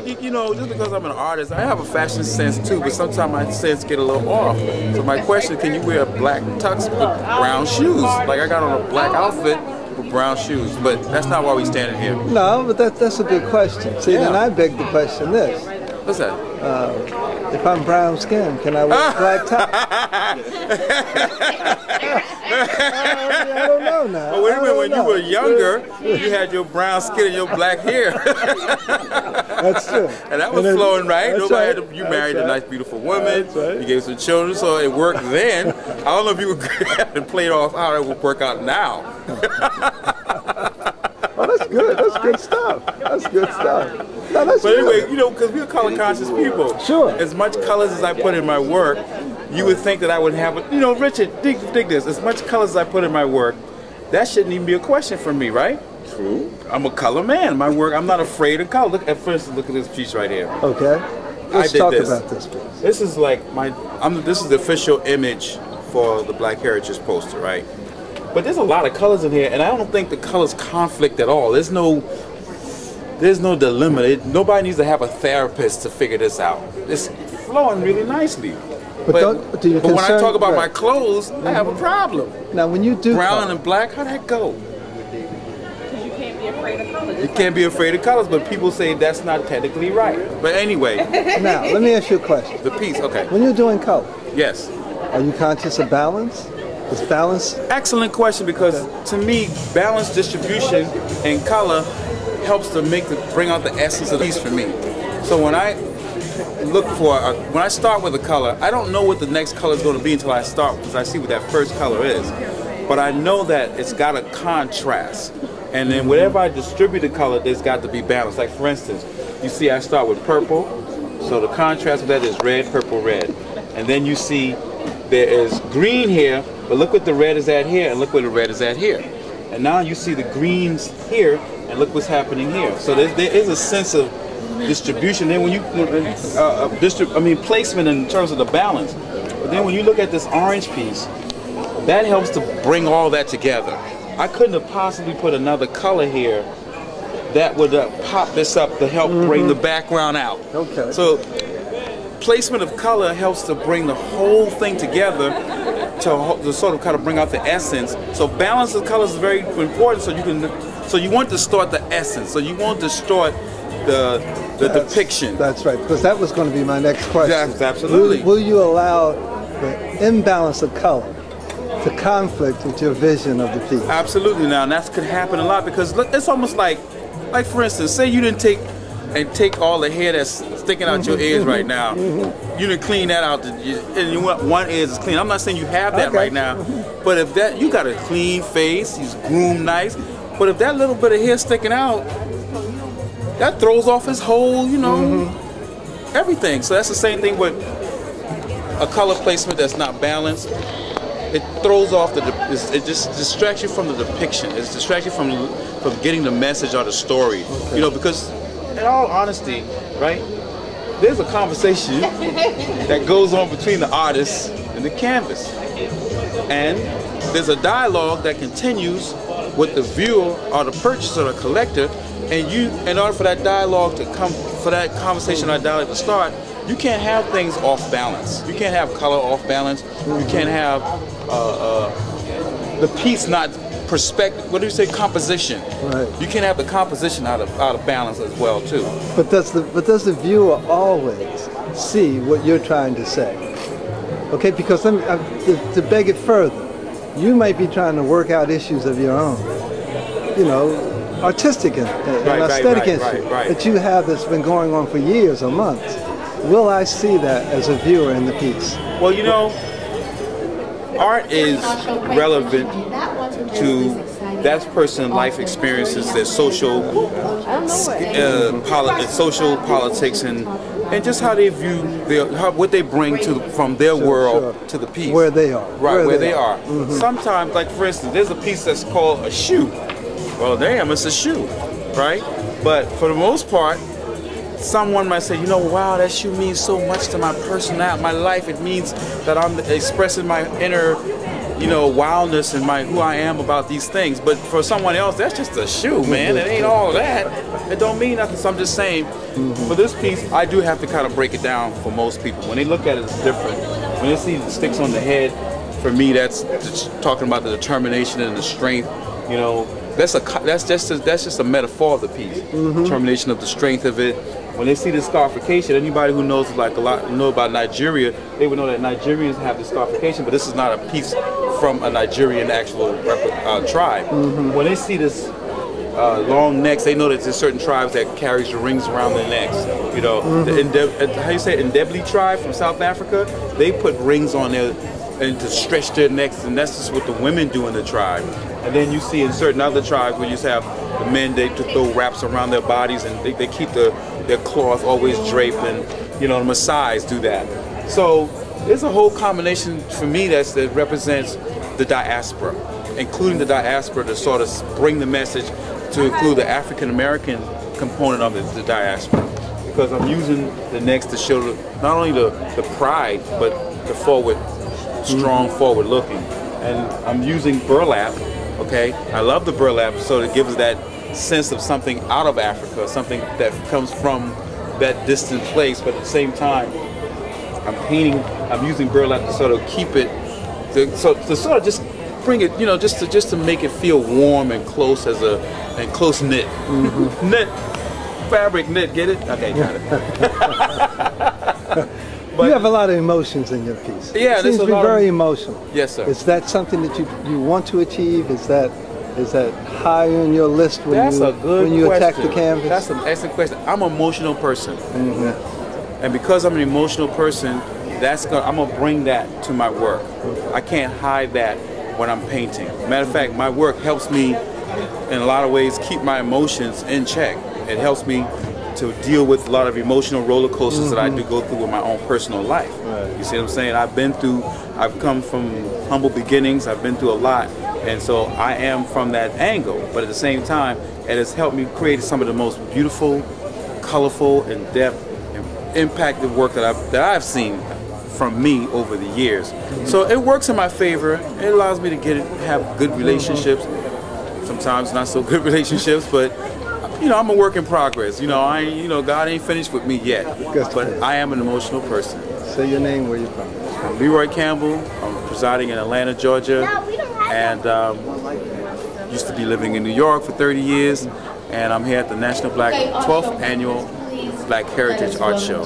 you know, just because I'm an artist, I have a fashion sense too, but sometimes my sense get a little off. So my question, can you wear a black tux with brown shoes? Like I got on a black outfit with brown shoes, but that's not why we standing here. No, but that's a good question. See, then I beg the question this. What's that? If I'm brown skinned, can I wear a black top? I don't know now. But wait a minute, when you were younger, you had your brown skin and your black hair. That's true. And that was flowing right. Nobody had to, you married a nice, beautiful woman. Right. You gave some children, so it worked then. I don't know if you would and play it off how it would work out now. Oh, that's good. That's good stuff. That's good stuff. No, that's but anyway, good. you know, because we're color conscious people. Sure. As much colors as I put in my work, you would think that I would have, you know, Richard, dig this. As much colors as I put in my work, that shouldn't even be a question for me, right? True. I'm a color man. My work, I'm not afraid of color. Look, for instance, look at this piece right here. Okay. Let's talk about this piece. This is like this is the official image for the Black Heritage poster, right? But there's a lot of colors in here, and I don't think the colors conflict at all. There's no dilemma. Nobody needs to have a therapist to figure this out. It's flowing really nicely. But when I talk about my clothes, I have a problem. Now, when you do brown and black, how'd that go? Because you can't be afraid of colors. You can't be afraid of colors, but people say that's not technically right. But anyway. Now, let me ask you a question. The piece, okay. When you're doing color, yes. Are you conscious of balance? Is balance? Excellent question, because to me, balanced distribution and color helps to bring out the essence of the piece for me. So when I when I start with a color, I don't know what the next color is going to be until I start, because I see what that first color is. But I know that it's got a contrast. And then whatever I distribute the color, there's got to be balanced. Like for instance, you see I start with purple, so the contrast of that is red, purple, red. And then you see there is green here, but look what the red is at here, and look where the red is at here. And now you see the greens here, and look what's happening here. So there is a sense of distribution. Then when you, placement in terms of the balance. But then when you look at this orange piece, that helps to bring all that together. I couldn't have possibly put another color here that would pop this up to help bring the background out. Okay. So placement of color helps to bring the whole thing together to sort of kind of bring out the essence. So balance of colors is very important. So you want to distort the essence. So you won't distort the depiction. That's right, because that was going to be my next question. Yes, absolutely. Will you allow the imbalance of color to conflict with your vision of the piece? Absolutely. Now, and that could happen a lot, because look, it's almost like for instance, say you didn't take all the hair that's sticking out your ears right now. You didn't clean that out, and you want one ear is clean. I'm not saying you have that right now, but if that, you got a clean face, he's groomed nice, but if that little bit of hair sticking out, that throws off his whole, you know, everything. So that's the same thing with a color placement that's not balanced. It throws off it just distracts you from the depiction. It distracts you from getting the message or the story. You know, because in all honesty, right, there's a conversation that goes on between the artist and the canvas. And there's a dialogue that continues with the viewer or the purchaser or the collector. And you, in order for that dialogue to come, for that conversation or dialogue to start, you can't have things off balance. You can't have color off balance. You can't have the piece not perspective. What do you say? Composition. Right. You can't have the composition out of balance as well too. But does the viewer always see what you're trying to say? Okay, because to beg it further, you might be trying to work out issues of your own. You know, artistic and aesthetic issues that you have that's been going on for years or months. Will I see that as a viewer in the piece? Well, you know, art is relevant to that person's life experiences, their social politics, and just how they view what they bring from their world to the piece. Where they are. Right, where they are. Sometimes, like for instance, there's a piece that's called a shoe. Well, damn, it's a shoe, right? But for the most part, someone might say, you know, wow, that shoe means so much to my personality, my life. It means that I'm expressing my inner you know, wildness and who I am about these things. But for someone else, that's just a shoe, man. It ain't all that. It don't mean nothing. So I'm just saying, for this piece, I do have to kind of break it down for most people. When they look at it, it's different. When they see the sticks on the head, for me, that's talking about the determination and the strength. You know, that's just a metaphor of the piece. Determination of the strength of it. When they see the scarification, anybody who knows know about Nigeria, they would know that Nigerians have the scarification, but this is not a piece from a Nigerian actual tribe. When they see this long necks, they know that there's certain tribes that carries the rings around their necks. You know, how you say, Ndebele tribe from South Africa, they put rings on there and to stretch their necks, and that's just what the women do in the tribe. And then you see in certain other tribes where you have the men, they throw wraps around their bodies and they keep their cloth always draped, and you know, the Maasais do that. So there's a whole combination for me that represents the diaspora, including the diaspora to sort of bring the message to include the African American component of the diaspora, because I'm using the necks to show not only the pride but the forward, strong forward looking. And I'm using burlap. Okay, I love the burlap, so it gives that sense of something out of Africa, something that comes from that distant place, but at the same time, I'm using burlap to sort of keep it, to sort of just bring it, you know, just to make it feel warm and close and close knit. Knit, fabric knit, get it? Okay, got it. But you have a lot of emotions in your piece. Yeah, it seems to be very emotional. Yes, sir. Is that something that you want to achieve? Is that high on your list when you attack the canvas? That's an excellent question. I'm an emotional person, and because I'm an emotional person, I'm gonna bring that to my work. I can't hide that when I'm painting. Matter of fact, my work helps me in a lot of ways keep my emotions in check. It helps me to deal with a lot of emotional roller coasters that I do go through with my own personal life. Right. You see what I'm saying? I've come from humble beginnings, I've been through a lot, and so I am from that angle, but at the same time, it has helped me create some of the most beautiful, colorful, in-depth, and impacted work that I've seen from me over the years. So it works in my favor. It allows me to have good relationships, sometimes not so good relationships, but you know, I'm a work in progress. You know, God ain't finished with me yet. But I am an emotional person. Say your name, where you from? I'm Leroy Campbell. I'm presiding in Atlanta, Georgia, and used to be living in New York for 30 years. And I'm here at the 12th Annual Black Heritage Art Show.